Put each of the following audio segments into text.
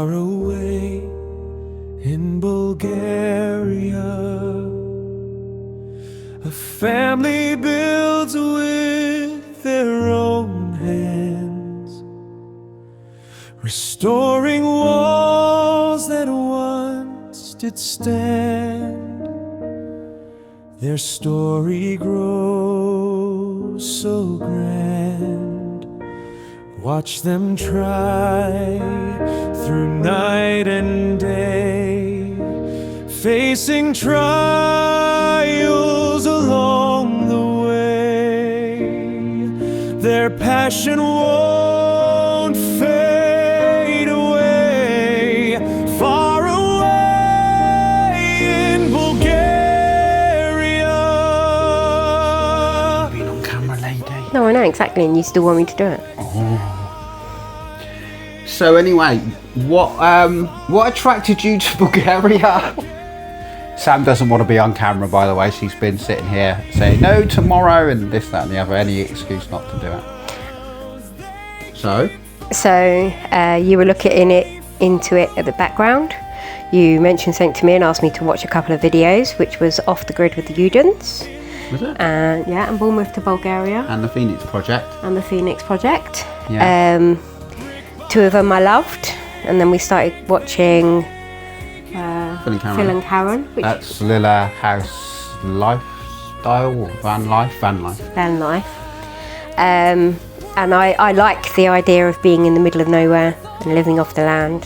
Far away in Bulgaria, a family builds with their own hands, restoring walls that once did stand. Their story grows so grand. Watch them try through night and day, facing trials along the way. Their passion won't fade away. Far away in Bulgaria. Being on camera, lady. No, I know exactly, and you still want me to do it. So anyway, what attracted you to Bulgaria? Sam doesn't want to be on camera, by the way. She's been sitting here saying no tomorrow and this, that and the other, any excuse not to do it. So You were looking into it at the background. You mentioned something to me and asked me to watch a couple of videos, which was Off the Grid with the Udens. Was it? Yeah, and Bournemouth to Bulgaria. And the Phoenix Project. Yeah. Two of them I loved, and then we started watching Phil and Karen. Which That's Lilla House Lifestyle, or Van Life. Van life. And I like the idea of being in the middle of nowhere and living off the land.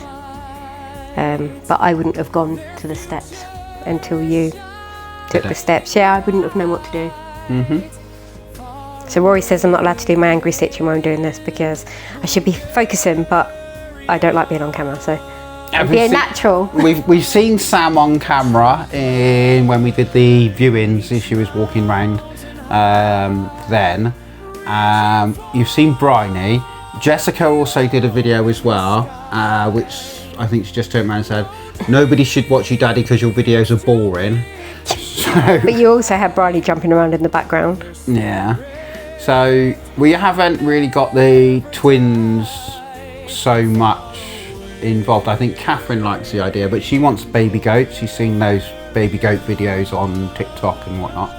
But I wouldn't have gone to the steps until you took the steps. Yeah, I wouldn't have known what to do. So Rory says I'm not allowed to do my angry stitching while I'm doing this because I should be focusing, but I don't like being on camera, so I'm being natural. We've seen Sam on camera when we did the viewings as she was walking around then. You've seen Bryony. Jessica also did a video as well, which I think she just turned around and said, nobody should watch you, Daddy, because your videos are boring. But you also had Bryony jumping around in the background. Yeah. So we haven't really got the twins so much involved. I think Catherine likes the idea, but she wants baby goats. She's seen those baby goat videos on TikTok and whatnot,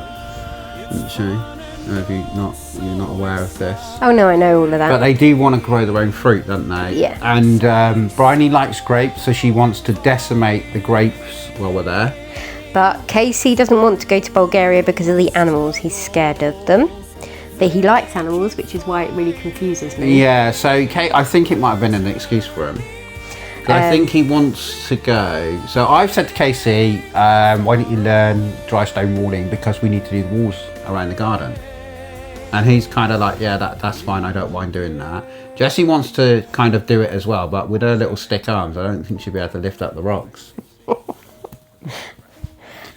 isn't she? You're not aware of this? Oh no, I know all of that. But they do want to grow their own fruit, don't they? Yeah. And Bryony likes grapes, so she wants to decimate the grapes while we're there. But Casey doesn't want to go to Bulgaria because of the animals. He's scared of them. But he likes animals, which is why it really confuses me. Yeah, so I think it might have been an excuse for him. I think he wants to go. So I've said to Casey, why don't you learn dry stone walling, because we need to do the walls around the garden. And he's kind of like, yeah, that's fine, I don't mind doing that. Jessie wants to kind of do it as well, but with her little stick arms, I don't think she'll be able to lift up the rocks.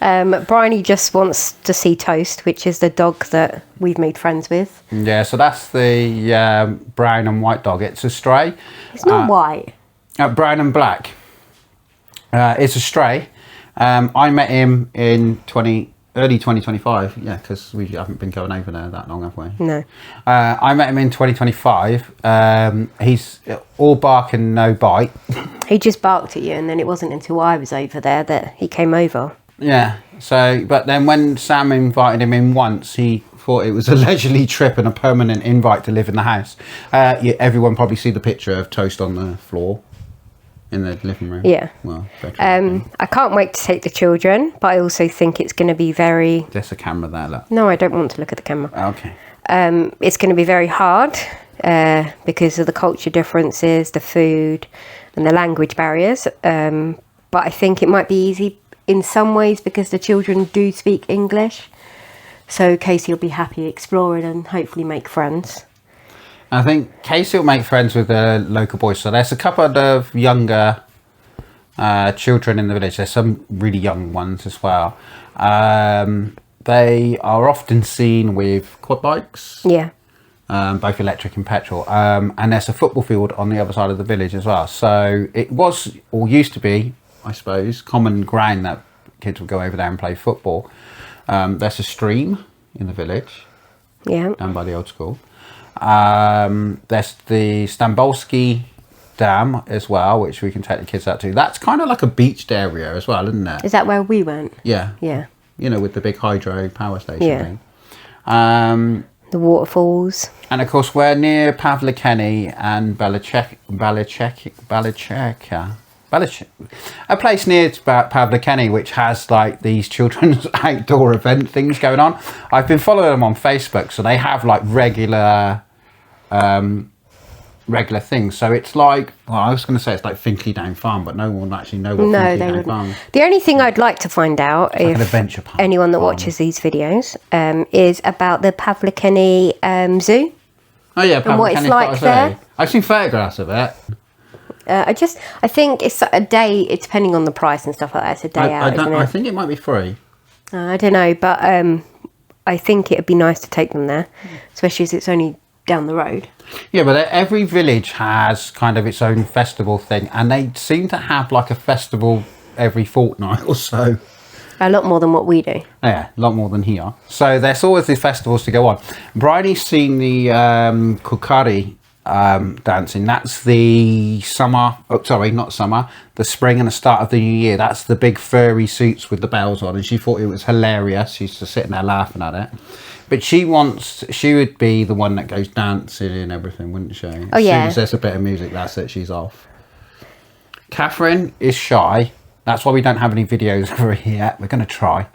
Bryony just wants to see Toast, which is the dog that we've made friends with. Yeah, so that's the brown and white dog. It's a stray. It's not white. Brown and black. It's a stray. I met him in early 2025. Yeah, because we haven't been going over there that long, have we? No. I met him in 2025. He's all bark and no bite. He just barked at you, and then it wasn't until I was over there that he came over. Yeah, so, but then when Sam invited him in once, he thought it was a leisurely trip and a permanent invite to live in the house. Everyone probably see the picture of Toast on the floor in the living room. Yeah. Well, bedroom. I can't wait to take the children, but I also think it's going to be very... There's a camera there, look. No, I don't want to look at the camera. Okay. It's going to be very hard because of the culture differences, the food and the language barriers. But I think it might be easy in some ways because the children do speak English. So Casey will be happy exploring and hopefully make friends. I think Casey will make friends with the local boys. So there's a couple of younger children in the village. There's some really young ones as well. They are often seen with quad bikes. Yeah. Both electric and petrol. And there's a football field on the other side of the village as well. So it was, or used to be, I suppose, common ground that kids would go over there and play football. There's a stream in the village, down by the old school. There's the Stambolski Dam as well, which we can take the kids out to. That's kind of like a beached area as well, isn't it? Is that where we went? Yeah. Yeah. You know, with the big hydro power station Yeah. thing. The waterfalls. And of course, we're near Pavlikeni and a place near Pavlikeni which has like these children's outdoor event things going on. I've been following them on Facebook, so they have like regular things. So it's like, well, I was going to say it's like Finkley Down Farm, but no one will actually know what Finkley Down Farm is. The only thing I'd like to find out, It's like if an adventure park anyone that watches these videos, is about the Pavlikeni Zoo. Oh yeah, And what it's like there. I've seen photographs of it. I think it's a day, it's depending on the price and stuff like that. It's a day out, isn't it? I think it might be free. I don't know, but I think it'd be nice to take them there, especially as it's only down the road. Yeah, but every village has kind of its own festival thing, and they seem to have like a festival every fortnight or so. A lot more than what we do. Yeah, a lot more than here. So there's always these festivals to go on. Bridie's seen the Kukari dancing. That's the summer, not summer, the spring and the start of the new year. That's the big furry suits with the bells on, and she thought it was hilarious. She's just sitting there laughing at it. But she would be the one that goes dancing and everything, wouldn't she? Oh, yeah. As soon as there's a bit of music, that's it, she's off. Catherine is shy. That's why we don't have any videos of her yet. We're going to try.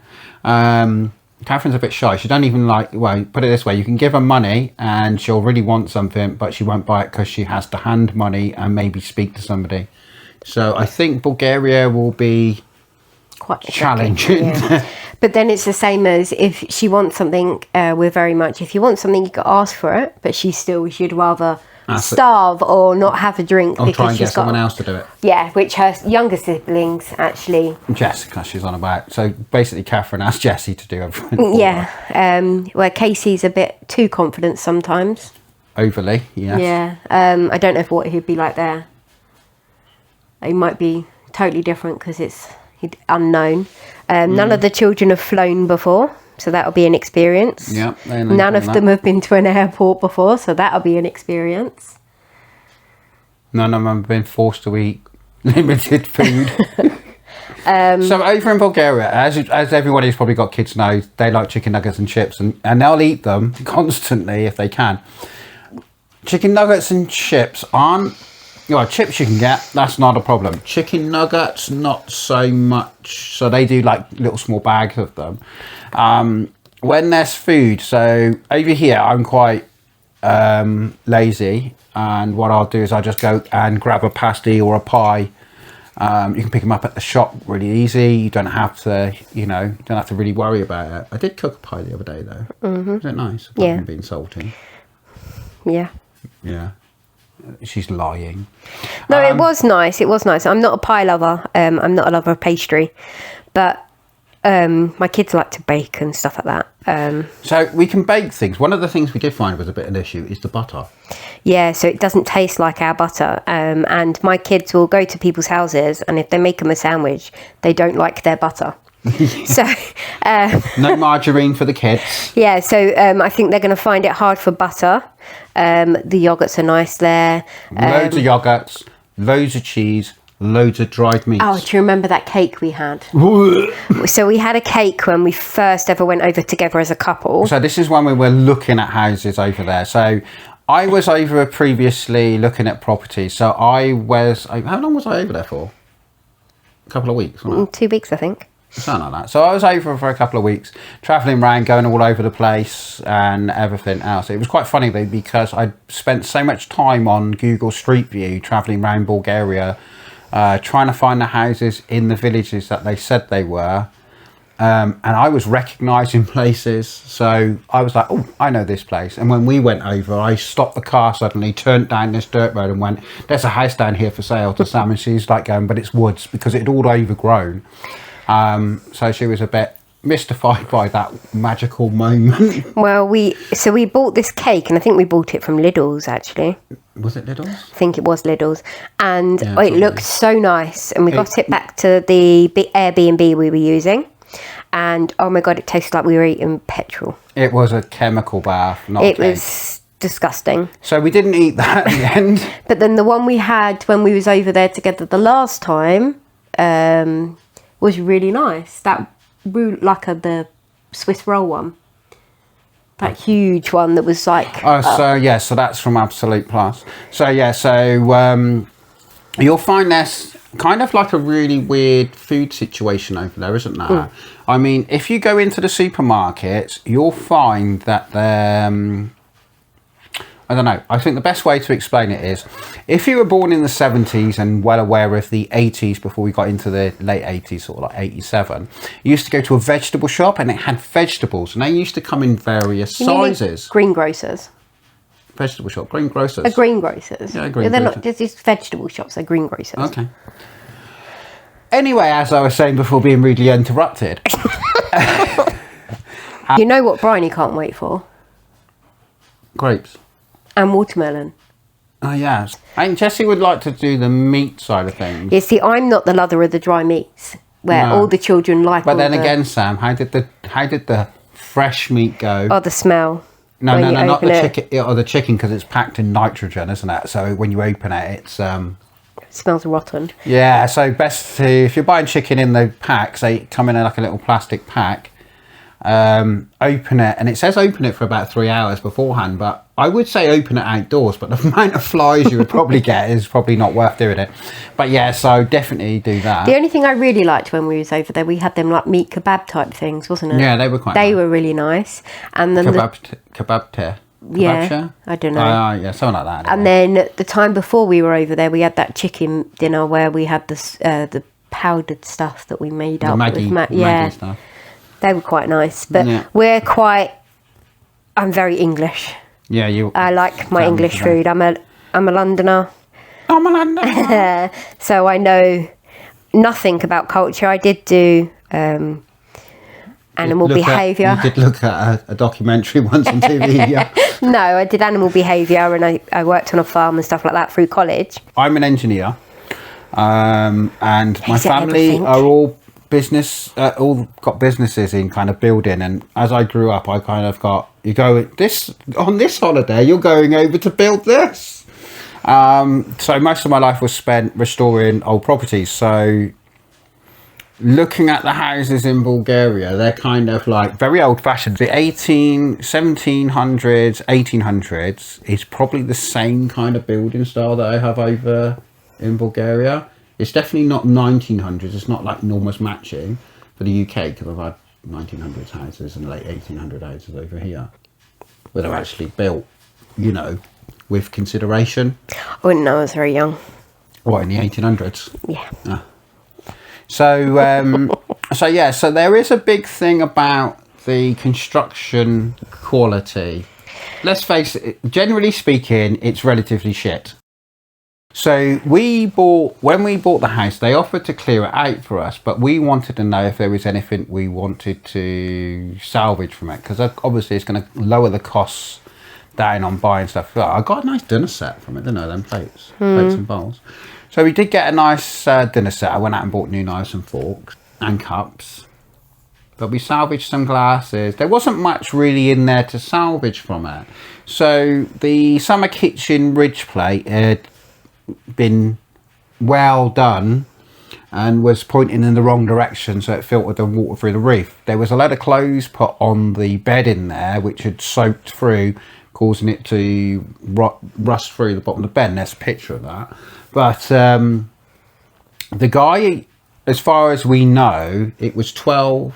Catherine's a bit shy. She don't even like, well, put it this way, you can give her money and she'll really want something, but she won't buy it because she has to hand money and maybe speak to somebody. So I think Bulgaria will be Quite challenging. Yeah. But then it's the same as if she wants something, we're very much, if you want something, you can ask for it, but she'd rather starve or not have a drink. Or try and get someone else to do it. Yeah, which her younger siblings actually. Jessica, she's on about. So basically, Catherine asked Jessie to do everything. Yeah, where Casey's a bit too confident sometimes. Overly, yes. Yeah, I don't know what he'd be like there. He might be totally different because it's unknown. None of the children have flown before, so that'll be an experience. Yeah, none of them have been to an airport before, so that'll be an experience. None of them have been forced to eat limited food. So over in Bulgaria, as everyone who's probably got kids knows, they like chicken nuggets and chips, and they'll eat them constantly if they can. Chicken nuggets and chips aren't... Well, chips you can get, that's not a problem. Chicken nuggets, not so much. So they do like little small bags of them. When there's food, so over here I'm quite lazy, and what I'll do is I'll just go and grab a pasty or a pie. You can pick them up at the shop really easy. You don't have to, don't have to really worry about it. I did cook a pie the other day though. Mm-hmm. Was it nice? Apart from being salty. Yeah. Yeah. She's lying. No, it was nice. It was nice. I'm not a pie lover. I'm not a lover of pastry, but my kids like to bake and stuff like that. So we can bake things. One of the things we did find was a bit of an issue is the butter. Yeah, so it doesn't taste like our butter. And my kids will go to people's houses, and if they make them a sandwich, they don't like their butter. So no margarine for the kids. Yeah, so I think they're going to find it hard for butter. The yogurts are nice there. Loads of yogurts, loads of cheese, loads of dried meats. Oh, do you remember that cake we had? So we had a cake when we first ever went over together as a couple. So this is when we were looking at houses over there. So I was over previously looking at properties. So how long was I over there for? A couple of weeks, wasn't it? 2 weeks, I think. Something like that. So I was over for a couple of weeks, travelling around, going all over the place and everything else. It was quite funny though, because I spent so much time on Google Street View, travelling around Bulgaria, trying to find the houses in the villages that they said they were. And I was recognising places. So I was like, oh, I know this place. And when we went over, I stopped the car suddenly, turned down this dirt road and went, there's a house down here for sale to Sam. And she's like going, but it's woods, because it had all overgrown. So she was a bit mystified by that magical moment. Well, we bought this cake, and I think we bought it from Lidl's actually. Was it Lidl's? I think it was Lidl's, and it looked so nice. And we got it back to the Airbnb we were using, and oh my god, it tasted like we were eating petrol. It was a chemical bath. Not it was disgusting. So we didn't eat that in the end. But then the one we had when we was over there together the last time was really nice. That the Swiss roll one. That huge one that was like... So that's from Absolute Plus. So you'll find there's kind of like a really weird food situation over there, isn't there? I mean, if you go into the supermarkets, you'll find that I don't know. I think the best way to explain it is, if you were born in the 70s and well aware of the 80s before we got into the late 80s, sort of like 87, you used to go to a vegetable shop and it had vegetables, and they used to come in various sizes. Greengrocers. Vegetable shop, greengrocers. Greengrocers. Yeah, greengrocers. They're not just vegetable shops, they're greengrocers. Okay. Anyway, as I was saying before being rudely interrupted. You know what Bryony can't wait for? Grapes. And watermelon. Oh, yes. And Jessie would like to do the meat side of things. You see, I'm not the lover of the dry meats, where all the children like. But then again, Sam, how did the fresh meat go? Oh, the smell. No, not the chicken. Or the chicken, because it's packed in nitrogen, isn't it? So when you open it, it's it smells rotten. Yeah, so best to, if you're buying chicken in the packs, they come in like a little plastic pack. Open it, and it says open it for about 3 hours beforehand, but I would say open it outdoors, but the amount of flies you would probably get is probably not worth doing it. But yeah, so definitely do that. The only thing I really liked when we was over there, we had them like meat kebab type things, wasn't it? Yeah, they were quite They nice. were really nice. And then kebab yeah, I don't know. Yeah, something like that. And then the time before we were over there, we had that chicken dinner where we had the powdered stuff that we made up with Maggi stuff. They were quite nice, but I'm very English. Yeah, I like my English food. I'm a Londoner. I'm a Londoner. So I know nothing about culture. I did do animal behaviour. You did look at a documentary once on TV, yeah. No, I did animal behaviour, and I worked on a farm and stuff like that through college. I'm an engineer, and my family are all all got businesses in kind of building, and as I grew up, I kind of got, on this holiday you're going over to build this. So most of my life was spent restoring old properties. So looking at the houses in Bulgaria, they're kind of like very old fashioned. The 1700s, 1800s is probably the same kind of building style that I have over in Bulgaria. It's definitely not 1900s. It's not like almost matching for the UK, because I've had 1900s houses and late 1800 houses over here, where they're actually built, with consideration. I wouldn't know. I was very young. What, in the 1800s? Yeah. So there is a big thing about the construction quality. Let's face it, generally speaking, it's relatively shit. So when we bought the house, they offered to clear it out for us, but we wanted to know if there was anything we wanted to salvage from it, because obviously it's going to lower the costs down on buying stuff. I got a nice dinner set from it, didn't I? Them plates and bowls. So we did get a nice dinner set. I went out and bought new knives and forks and cups, but we salvaged some glasses. There wasn't much really in there to salvage from it. So the summer kitchen ridge plate had been well done and was pointing in the wrong direction, so it filtered the water through the roof. There was a load of clothes put on the bed in there which had soaked through, causing it to rust through the bottom of the bed, and there's a picture of that. But the guy, as far as we know, it was 12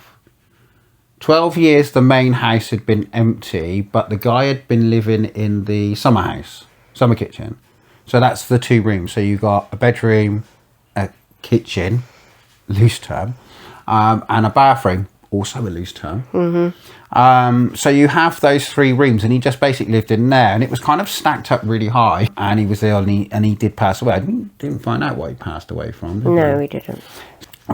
years the main house had been empty, but the guy had been living in the summer kitchen. So that's the 2 rooms. So you've got a bedroom, a kitchen, loose term, and a bathroom, also a loose term. Mm-hmm. So you have those 3 rooms, and he just basically lived in there, and it was kind of stacked up really high. And he was ill, and he did pass away. I didn't find out what he passed away from. No, we didn't.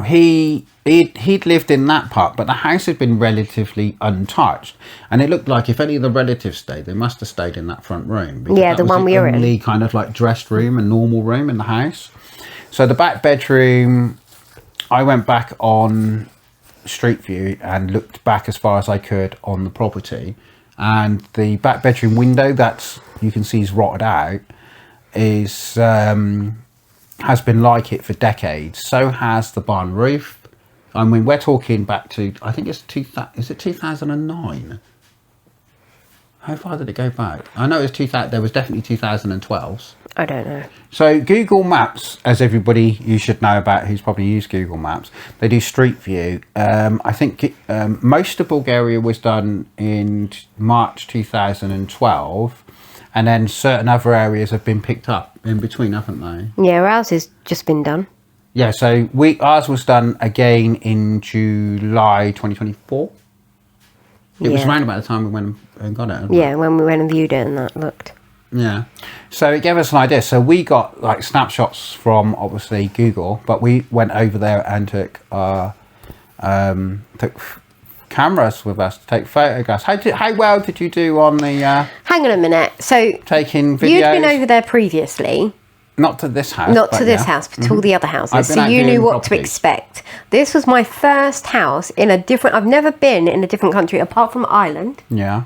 He'd lived in that part, but the house had been relatively untouched, and it looked like if any of the relatives stayed, they must have stayed in that front room. Yeah, the one we were in. Only kind of like dressed room and normal room in the house. So the back bedroom, I went back on Street View and looked back as far as I could on the property, and the back bedroom window that you can see is rotted out is has been like it for decades. So has the barn roof. I mean, we're talking back to, I think it's 2009? How far did it go back? I know it was 2000. There was definitely 2012s. I don't know. So Google Maps, as everybody you should know about who's probably used Google Maps, they do Street View. I think most of Bulgaria was done in March 2012, and then certain other areas have been picked up in between, haven't they? Yeah, ours has just been done. Yeah, so ours was done again in July 2024. It was around about the time we went and got it. Yeah, when we went and viewed it and that looked. Yeah, so it gave us an idea. So we got like snapshots from obviously Google, but we went over there and took cameras with us to take photographs. How well did you do on the Hang on a minute. So taking videos? you'd been over there previously. Not to this house. Not to this house, but to all the other houses. So you knew what to expect. This was my first house in a different... I've never been in a different country apart from Ireland. Yeah.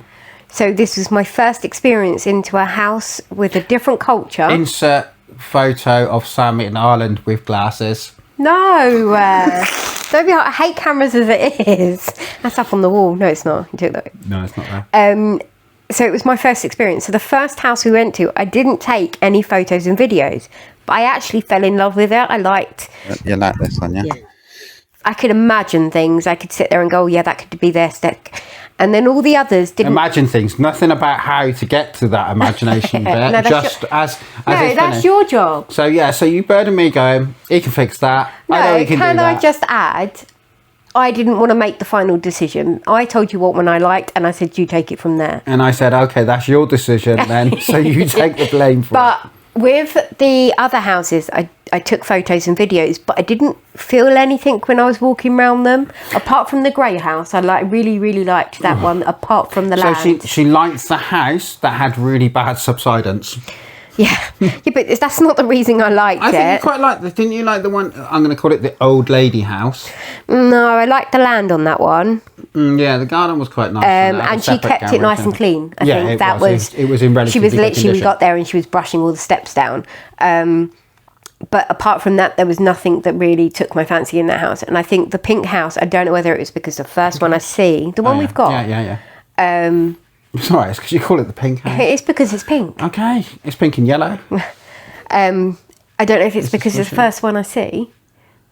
So this was my first experience into a house with a different culture. Insert photo of Sam in Ireland with glasses. No. Don't be hard. I hate cameras as it is. That's up on the wall. No, it's not. You took that. No, it's not there. So it was my first experience. So the first house we went to, I didn't take any photos and videos, but I actually fell in love with it. I liked... You like this one, yeah? I could imagine things. I could sit there and go, oh, yeah, that could be this. And then all the others didn't... Imagine things. Nothing about how to get to that imagination bit. No, just as no, it's that's finished. your job. So, yeah, so you burden me going, he can fix that. No, I know he can do that. I just add... I didn't want to make the final decision. I told you what one I liked, and I said, you take it from there. And I said, okay, that's your decision then, so you take the blame for it. But with the other houses, I took photos and videos, but I didn't feel anything when I was walking around them. Apart from the grey house, I really, really liked that one, apart from the land. So she liked the house that had really bad subsidence. Yeah, but that's not the reason I liked it. I think you quite liked it. Didn't you like the one, I'm going to call it the old lady house? No, I liked the land on that one. Yeah, the garden was quite nice. And she kept it nice and clean. I think that was... It was in relatively She was good literally, we condition. got there and she was brushing all the steps down. But apart from that, there was nothing that really took my fancy in that house. And I think the pink house, I don't know whether it was because the first one I see, the one we've got. Yeah. It's alright, it's because you call it the pink house. It's because it's pink. Okay, it's pink and yellow. I don't know if it's because it's the first one I see,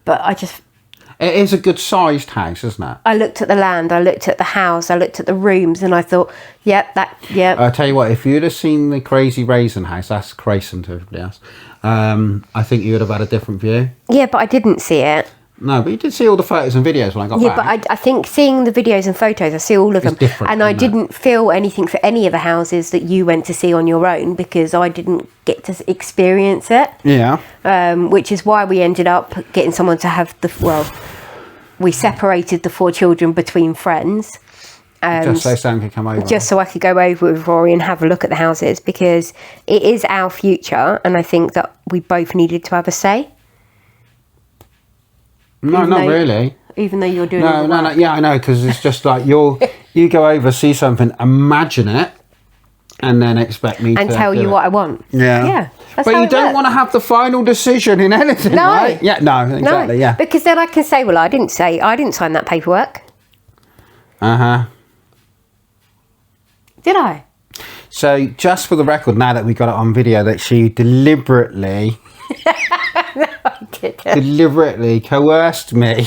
but I just... It is a good sized house, isn't it? I looked at the land, I looked at the house, I looked at the rooms, and I thought, yep. I'll tell you what, if you'd have seen the Crazy Raisin house, that's Crayson to everybody else, I think you would have had a different view. Yeah, but I didn't see it. No, but you did see all the photos and videos when I got back. Yeah, but I think seeing the videos and photos, I see all of them. Different, and I didn't feel anything for any of the houses that you went to see on your own because I didn't get to experience it. Yeah. Which is why we ended up getting someone to have we separated the 4 children between friends. Just so Sam could come over. Just so I could go over with Rory and have a look at the houses because it is our future and I think that we both needed to have a say. No, not really. Even though you're doing all the work. No. Yeah, I know, because it's just like you go over, see something, imagine it, and then expect me to tell you what I want. Yeah. Yeah. That's But how you it don't works. want to have the final decision in anything, No. right? Yeah, no, exactly, yeah. Because then I can say, well, I didn't sign that paperwork. Uh-huh. Did I? So, just for the record, now that we got it on video, that she deliberately coerced me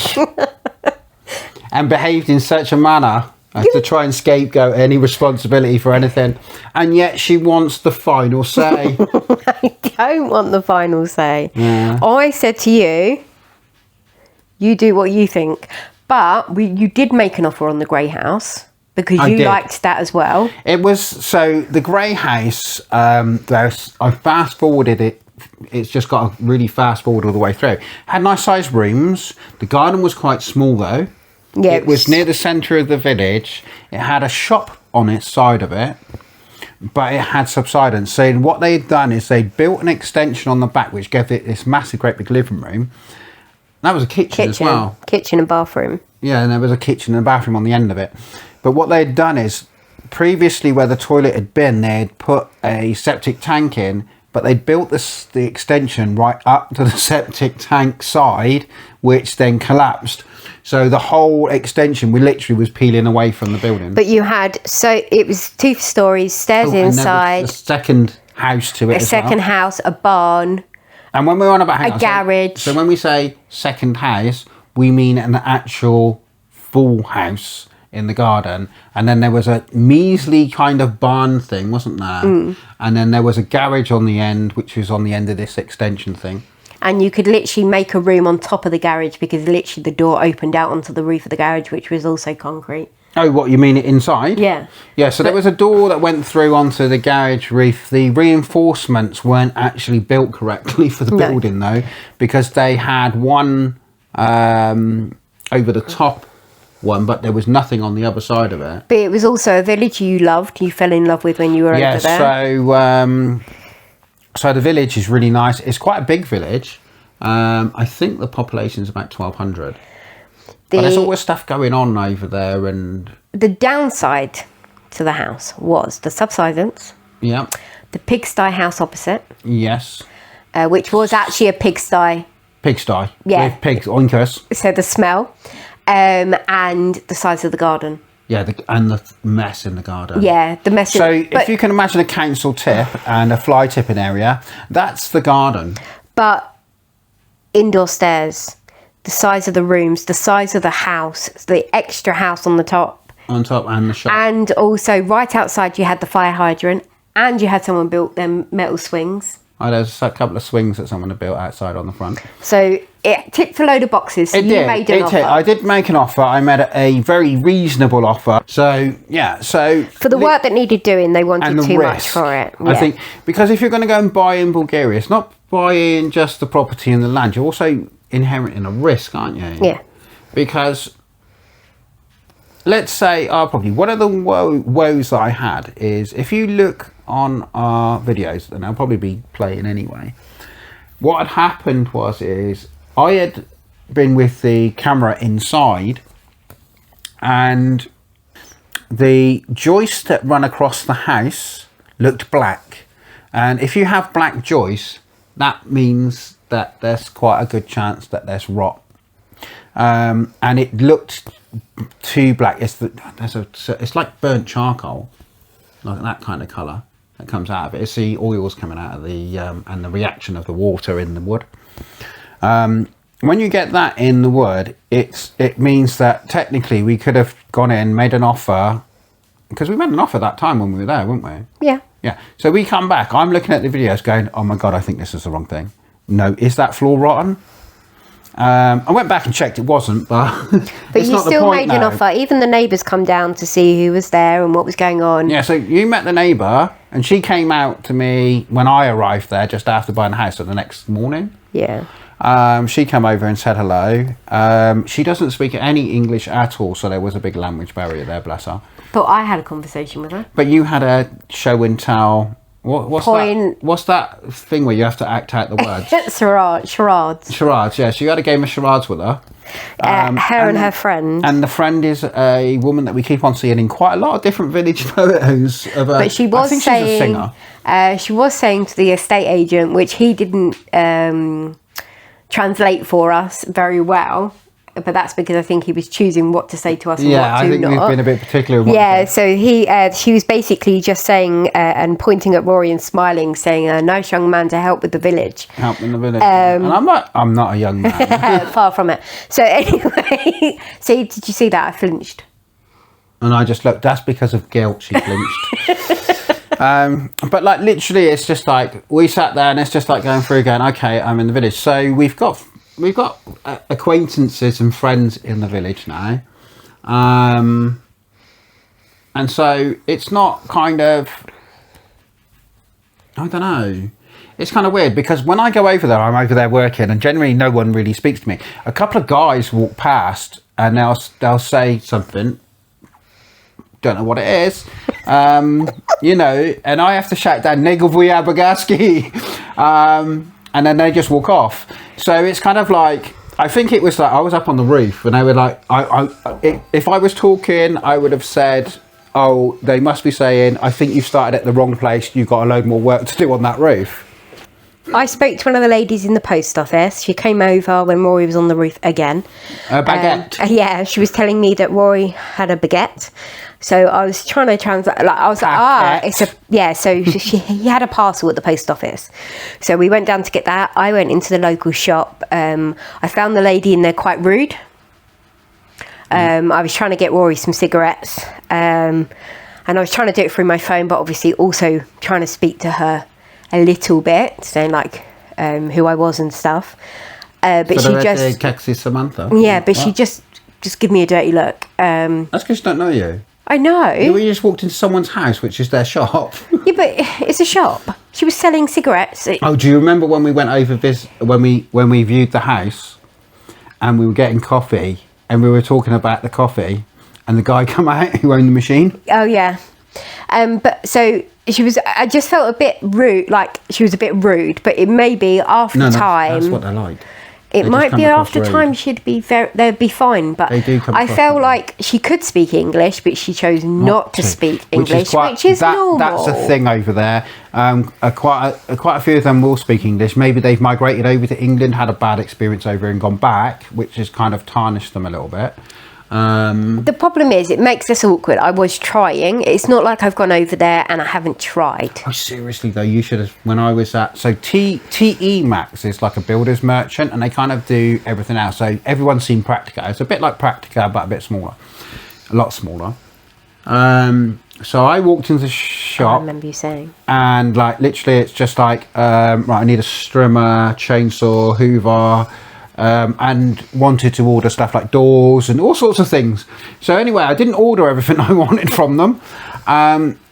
and behaved in such a manner as to try and scapegoat any responsibility for anything, and yet she wants the final say. I don't want the final say. Yeah. I said to you, you do what you think. But you did make an offer on the grey house because you liked that as well. It was, so the grey house, I fast forwarded it. It's just got a really fast forward all the way through. Had nice sized rooms. The garden was quite small though. Yeah, it was near the centre of the village. It had a shop on its side of it, but it had subsidence. So what they had done is they built an extension on the back, which gave it this massive, great big living room. That was a kitchen as well. Kitchen and bathroom. Yeah, and there was a kitchen and a bathroom on the end of it. But what they had done is previously where the toilet had been, they'd put a septic tank in, but they'd built the extension right up to the septic tank side, which then collapsed. So the whole extension, we literally was peeling away from the building. But you had, so it was 2 stories, stairs And there was inside, a second house to it a as second well. house, a barn. And when we're on about house, garage. So when we say second house, we mean an actual full house in the garden. And then there was a measly kind of barn thing, wasn't there? And then there was a garage on the end, which was on the end of this extension thing. And you could literally make a room on top of the garage because literally the door opened out onto the roof of the garage, which was also concrete. Oh, what, you mean it inside? Yeah. Yeah, so there was a door that went through onto the garage roof. The reinforcements weren't actually built correctly for the building, though, because they had one over the top one, but there was nothing on the other side of it. But it was also a village you loved, you fell in love with when you were over there. So the village is really nice. It's quite a big village. I think the population's about 1,200. But there's always stuff going on over there, and the downside to the house was the subsidence, yeah, the pigsty house opposite, yes, which was actually a pigsty. Pigsty, Yeah. with pigs, oinkers. So the smell, and the size of the garden. Yeah, and the mess in the garden. Yeah, the mess. So if you can imagine a council tip and a fly tipping area, that's the garden. But indoor stairs, the size of the rooms, the size of the house, the extra house on the top. On top, and the shop. And also right outside you had the fire hydrant, and you had someone built them metal swings. Oh, there's a couple of swings that someone had built outside on the front. So it ticked a load of boxes. So It you did. made an offer. I did make an offer. I made a very reasonable offer. So, yeah. So For the work that needed doing, they wanted and the too much risk. for it. I think because if you're going to go and buy in Bulgaria, it's not buying just the property and the land. You're also inheriting a risk, aren't you? Yeah. Because let's say, probably one of the woes that I had is if you look on our videos, and I'll probably be playing anyway. What had happened is I had been with the camera inside, and the joists that run across the house looked black. And if you have black joists, that means that there's quite a good chance that there's rot. And it looked too black. It's like burnt charcoal, like that kind of colour that comes out of it. It's the oils coming out of the and the reaction of the water in the wood. When you get that in the wood, it means that technically we could have gone in, made an offer, because we made an offer that time when we were there, weren't we? Yeah. Yeah. So we come back. I'm looking at the videos going, oh my God, I think this is the wrong thing. No, is that floor rotten? I went back and checked, it wasn't, but But it's you not the still point made an now. offer. Even the neighbours come down to see who was there and what was going on. Yeah, so you met the neighbour, and she came out to me when I arrived there just after buying the house, so the next morning. Yeah. She came over and said hello. She doesn't speak any English at all, so there was a big language barrier there, bless her. But I had a conversation with her. But you had a show and tell. What's Point. that? What's that thing where you have to act out the words? Charades. Charades, yeah. So you had a game of charades with her. Her and her friend. And the friend is a woman that we keep on seeing in quite a lot of different village photos. But she was I think saying, she's a singer. She was saying to the estate agent, which he didn't translate for us very well. But that's because I think he was choosing what to say to us and what to not. Yeah, I think we've been a bit particular. In what Yeah, so she was basically just saying and pointing at Rory and smiling, saying, "A nice young man to help with the village." Help in the village. And I'm not a young man. Far from it. So anyway, so did you see that? I flinched. And I just looked. That's because of guilt. She flinched. But like literally, it's just like we sat there, and it's just like going through, going, okay, I'm in the village. So we've got acquaintances and friends in the village now, and so it's not kind of, I don't know, it's kind of weird because when I go over there, I'm over there working, and generally no one really speaks to me. A couple of guys walk past and they'll say something, don't know what it is, you know, and I have to shout down Negovuya Bagaski, and then they just walk off. So it's kind of like, I think it was like I was up on the roof and they were like, if I was talking, I would have said oh, they must be saying, I think you've started at the wrong place. You've got a load more work to do on that roof. I spoke to one of the ladies in the post office. She came over when Rory was on the roof again. A baguette. Yeah, she was telling me that Rory had a baguette. So I was trying to translate. Like, I was like, it's a yeah. So he had a parcel at the post office. So we went down to get that. I went into the local shop. I found the lady in there quite rude. I was trying to get Rory some cigarettes, and I was trying to do it through my phone, but obviously also trying to speak to her a little bit, saying like who I was and stuff. But So she they just Kexy Samantha. yeah, but she What? just give me a dirty look. That's because she don't know you. I know. You just walked into someone's house, which is their shop. Yeah, but it's a shop. She was selling cigarettes. Oh, do you remember when we went over when we viewed the house, and we were getting coffee, and we were talking about the coffee, and the guy come out who owned the machine? Oh yeah. But so she was. I just felt a bit rude. Like she was a bit rude. But it may be after time. That's what they're like. It They might just be come across after rude. time she'd be they'd be fine, but They do come I across felt rude. like she could speak English, but she chose not to speak English, which is normal. That's a thing over there. Quite a few of them will speak English. Maybe they've migrated over to England, had a bad experience over and gone back, which has kind of tarnished them a little bit. The problem is it makes us awkward. I was trying. It's not like I've gone over there and I haven't tried. Oh, seriously though, you should have. When I was at TE Max is like a builder's merchant, and they kind of do everything else. So everyone seen Practica. It's a bit like Practica, but a bit smaller, a lot smaller. So I walked into the shop. I remember you saying. And like literally, it's just like right. I need a strimmer, chainsaw, Hoover. And wanted to order stuff like doors and all sorts of things. So anyway, I didn't order everything I wanted from them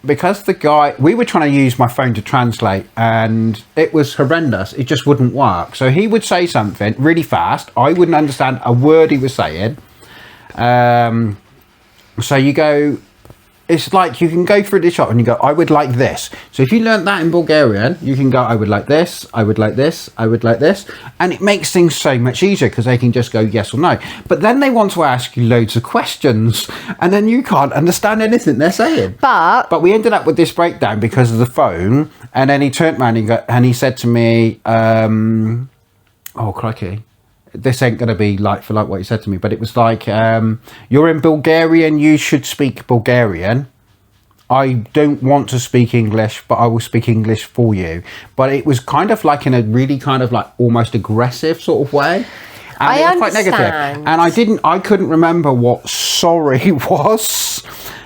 because the guy, we were trying to use my phone to translate, and it was horrendous. It just wouldn't work. So he would say something really fast. I wouldn't understand a word he was saying. So you go, it's like you can go through the shop and you go, I would like this. So if you learnt that in Bulgarian, you can go, I would like this, I would like this, I would like this. And it makes things so much easier because they can just go yes or no. But then they want to ask you loads of questions and then you can't understand anything they're saying. But we ended up with this breakdown because of the phone. And then he turned around and he said to me, oh, crikey. This ain't going to be like for like what he said to me, but it was like, you're in Bulgarian, you should speak Bulgarian. I don't want to speak English, but I will speak English for you. But it was kind of like in a really kind of like almost aggressive sort of way. And it was quite negative. And I couldn't remember what sorry was,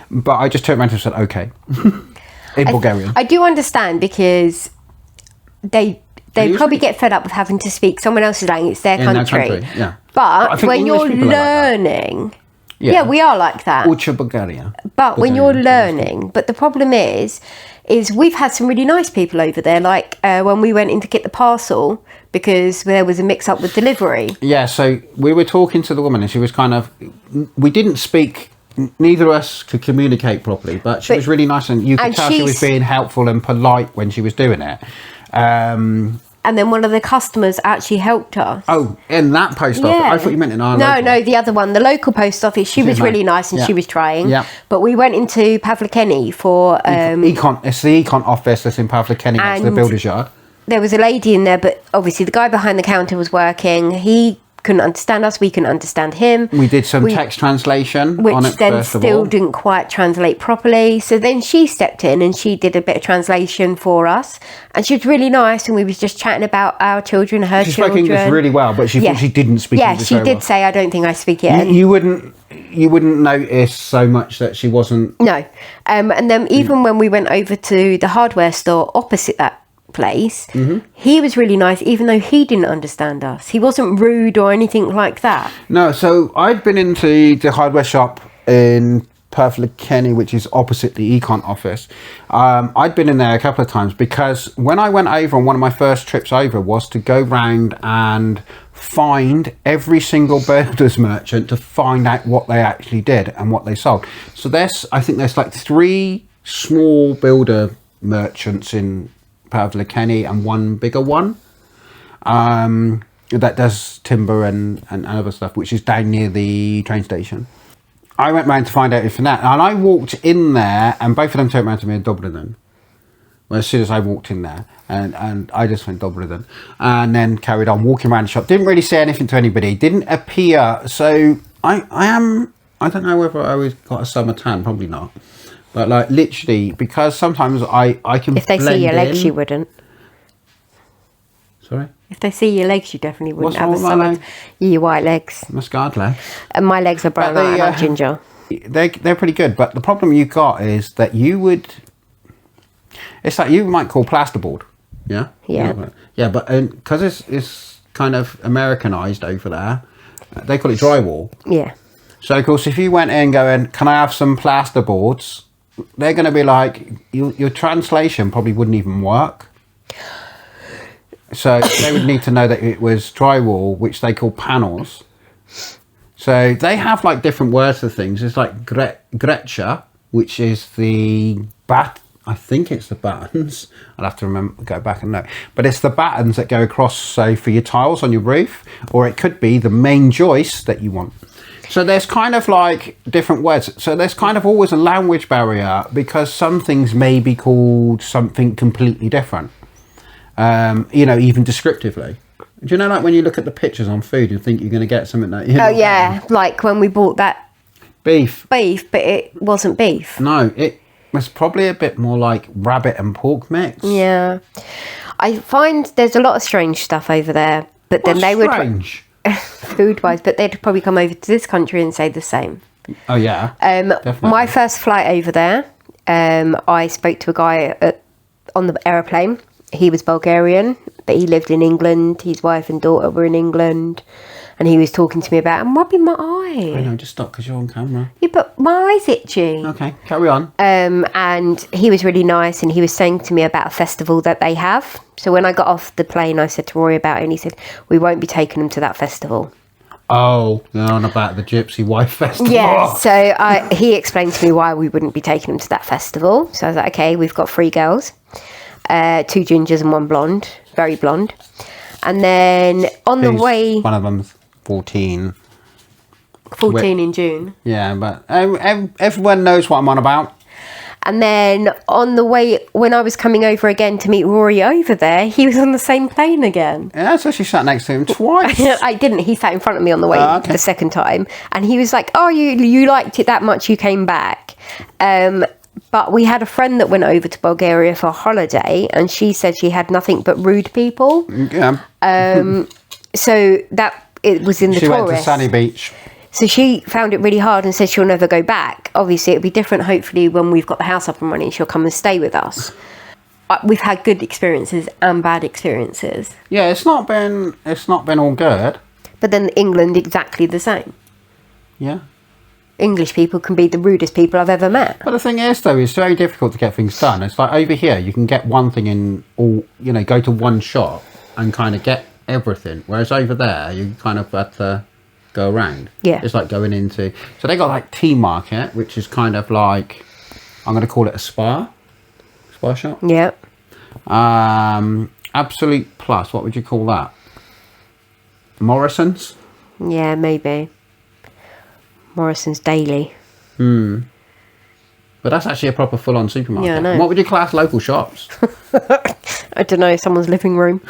but I just turned around and said, okay, in Bulgarian. I do understand because they probably get fed up with having to speak someone else's language. It's their country. Yeah. But I think when English you're people are like that. learning, yeah, we are like that. Ucha Bulgaria. But when you're learning, but the problem is we've had some really nice people over there. Like when we went in to get the parcel because there was a mix-up with delivery. Yeah, so we were talking to the woman and she was kind of, we didn't speak, neither of us could communicate properly, but she was really nice and you could tell she was being helpful and polite when she was doing it. And then one of the customers actually helped us. Oh, in that post office? I thought you meant in our local. No, the other one, the local post office. She was really nice and she was trying. Yeah. But we went into Pavlikeni for... It's the Econ office that's in Pavlikeni next to the builder's yard. There was a lady in there, but obviously the guy behind the counter was working. He couldn't understand us, we couldn't understand him. We did some text translation which on it then first of still all. didn't quite translate properly. So then she stepped in and she did a bit of translation for us, and she was really nice, and we was just chatting about our children, her She children. spoke English really well, but she thought she didn't speak English she very did well. say, I don't think I speak it. You wouldn't notice so much that she wasn't. No. And then even when we went over to the hardware store opposite that place, he was really nice, even though he didn't understand us. He wasn't rude or anything like that. No, so I'd been into the hardware shop in Pavlikeni, which is opposite the Econ office. I'd been in there a couple of times because when I went over on one of my first trips over was to go round and find every single builder's merchant to find out what they actually did and what they sold. So I think there's like 3 small builder merchants in Pavlikeni and one bigger one that does timber and other stuff, which is down near the train station. I went round to find out if that, and I walked in there, and both of them turned around to me in Dublin. Well, as soon as I walked in there, and I just went Dublin, and then carried on walking around the shop. Didn't really say anything to anybody. Didn't appear. So I don't know whether I was got a summer tan. Probably not. But like literally, because sometimes I can. If they see your legs, you wouldn't. Sorry. If they see your legs, you definitely wouldn't What's have a wrong with my summer. leg? Your white legs. My scarred legs. And my legs are brown But they, like ginger. They're pretty good, but the problem you got is that you would. It's like you might call plasterboard, yeah. Yeah, but because it's kind of Americanized over there, they call it drywall. Yeah. So of course, if you went in going, "Can I have some plasterboards?" They're going to be like, your translation probably wouldn't even work. So they would need to know that it was drywall, which they call panels. So they have like different words for things. It's like gretcha, which is the I think it's the battens. I'll have to go back and know. But it's the battens that go across, say, for your tiles on your roof, or it could be the main joist that you want. So there's kind of like different words. So there's kind of always a language barrier because some things may be called something completely different. Even descriptively. Do you know, like when you look at the pictures on food, you think you're going to get something that... Oh, yeah. Like when we bought that... Beef, but it wasn't beef. No, it was probably a bit more like rabbit and pork mix. Yeah. I find there's a lot of strange stuff over there. But then they would... Strange? Food-wise, but they'd probably come over to this country and say the same. Oh, yeah. Definitely. My first flight over there, I spoke to a guy on the aeroplane. He was Bulgarian, but he lived in England. His wife and daughter were in England. And he was talking to me about, I'm rubbing my eye. I know, just stop because you're on camera. Yeah, but my eye's itchy. Okay, carry on. And he was really nice, and he was saying to me about a festival that they have. So when I got off the plane, I said to Rory about it, and he said, we won't be taking them to that festival. Oh, you're on about the Gypsy Wife Festival. Yeah, so he explained to me why we wouldn't be taking them to that festival. So I was like, okay, we've got 3 girls, 2 gingers and 1 blonde, very blonde. And then on the way... One of them's 14. 14 in June. Yeah, but everyone knows what I'm on about. And then on the way, when I was coming over again to meet Rory over there, he was on the same plane again. Yeah, so she sat next to him twice. I didn't. He sat in front of me on the way the second time. And he was like, oh, you liked it that much, you came back. But we had a friend that went over to Bulgaria for a holiday, and she said she had nothing but rude people. Yeah. So it was in the tourist. She went to Sunny Beach. So she found it really hard and said she'll never go back. Obviously, it'll be different. Hopefully, when we've got the house up and running, she'll come and stay with us. We've had good experiences and bad experiences. Yeah, it's not been all good. But then England, exactly the same. Yeah. English people can be the rudest people I've ever met. But the thing is, though, it's very difficult to get things done. It's like over here, you can get one thing in all, go to one shop and kind of get everything. Whereas over there, you kind of have to go around. Yeah. It's like going into... So they got like Tea Market, which is kind of like... I'm going to call it a spa shop. Yeah. Absolute Plus, what would you call that? Morrison's? Yeah, maybe. Morrison's Daily. But that's actually a proper full-on supermarket. Yeah, I know. What would you class local shops? I don't know, someone's living room.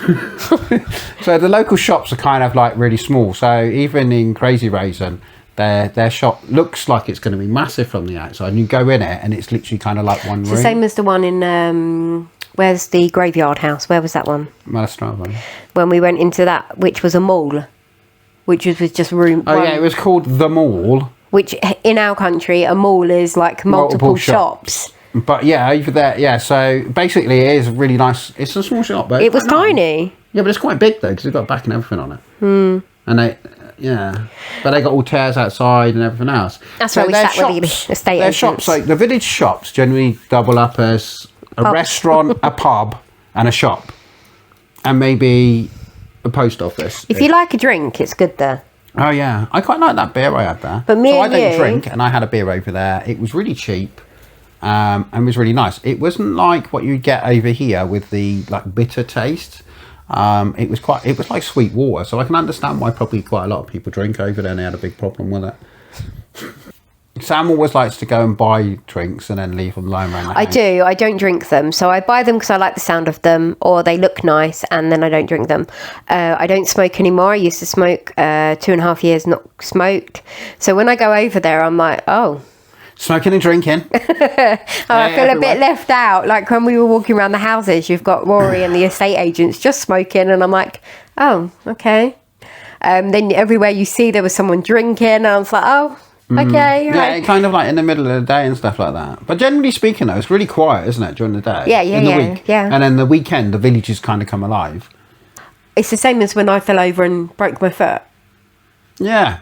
So the local shops are kind of like really small. So even in Crazy Raisin, their shop looks like it's going to be massive from the outside. And you go in it and it's literally kind of like one room. It's the same as the one in, where's the Graveyard House? Where was that one? Malastrava. When we went into that, which was a mall. Which was just room. Oh, yeah, it was called The Mall. Which in our country, a mall is like multiple shops. But yeah, over there, yeah. So basically, it is really nice. It's a small shop, but it was tiny. Yeah, but it's quite big though because it's got a back and everything on it. And but they got all chairs outside and everything else. That's where we sat with the estate agents. Shops, like the village shops, generally double up as a restaurant, a pub, and a shop, and maybe a post office. If you like a drink, it's good there. Oh yeah, I quite like that beer I had there. But I don't drink, and I had a beer over there. It was really cheap, and was really nice. It wasn't like what you get over here with the like bitter taste. It was like sweet water. So I can understand why probably quite a lot of people drink over there, and they had a big problem with it. Sam always likes to go and buy drinks and then leave them lying around the house. I do. I don't drink them. So I buy them because I like the sound of them, or they look nice, and then I don't drink them. I don't smoke anymore. I used to smoke 2.5 years, not smoked. So when I go over there, I'm like, oh. Smoking and drinking. I feel a bit left out. Like when we were walking around the houses, you've got Rory and the estate agents just smoking, and I'm like, oh, okay. Then everywhere you see, there was someone drinking, and I was like, oh. Okay. Yeah, Right. kind of like in the middle of the day and stuff like that. But generally speaking, though, it's really quiet, isn't it, during the day? Yeah, in the week. yeah. And then the weekend, the villages kind of come alive. It's the same as when I fell over and broke my foot Yeah.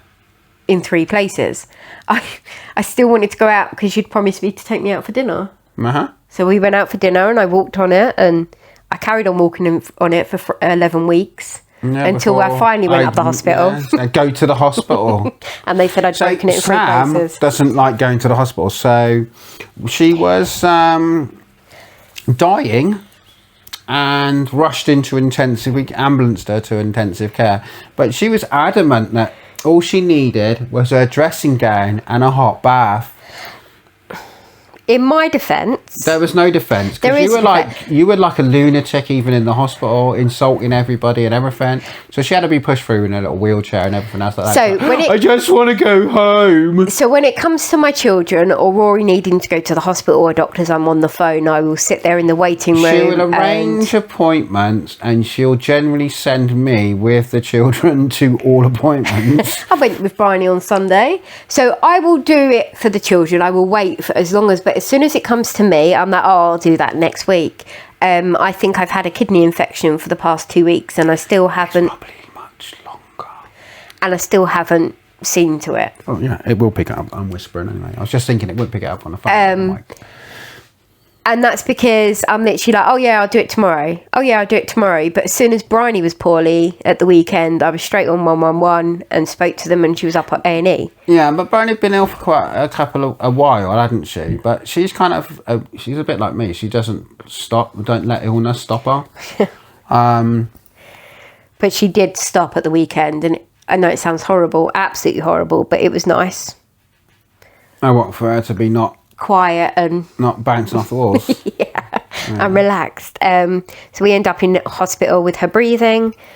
in 3 places. I still wanted to go out because you'd promised me to take me out for dinner. Uh-huh. So we went out for dinner and I walked on it, and I carried on walking on it for 11 weeks. Yeah, until I finally went up the hospital. Yeah, go to the hospital. And they said I'd broken it in 3 Sam places. doesn't like going to the hospital, so she was dying and rushed into intensive. We ambulanced her to intensive care, but she was adamant that all she needed was her dressing gown and a hot bath. In my defence, There was no defence, There because is you were like a lunatic even in the hospital, insulting everybody and everything. So she had to be pushed through in a little wheelchair and everything else like that. So when I just want to go home. So when it comes to my children or Rory needing to go to the hospital or doctors, I'm on the phone. I will sit there in the waiting room. She will arrange appointments, and she'll generally send me with the children to all appointments. I went with Bryony on Sunday. So I will do it for the children. I will wait for as long as, but as soon as it comes to me, I'm like, oh, I'll do that next week. I think I've had a kidney infection for the past 2 weeks, and I still haven't. Probably much longer. And I still haven't seen to it. Oh yeah, it will pick it up. I'm whispering anyway. I was just thinking it would pick it up on the phone. Like, And that's because I'm literally like, oh yeah, I'll do it tomorrow. Oh yeah, I'll do it tomorrow. But as soon as Bryony was poorly at the weekend, I was straight on 111 and spoke to them, and she was up at A&E. yeah, but Bryony's been ill for quite a while, hadn't she? But she's kind of she's a bit like me. She doesn't stop. Don't let illness stop her. But she did stop at the weekend, and I know it sounds horrible, absolutely horrible, but it was nice. I want for her to be not Quiet and bouncing off the walls. and relaxed. So we end up in hospital with her breathing.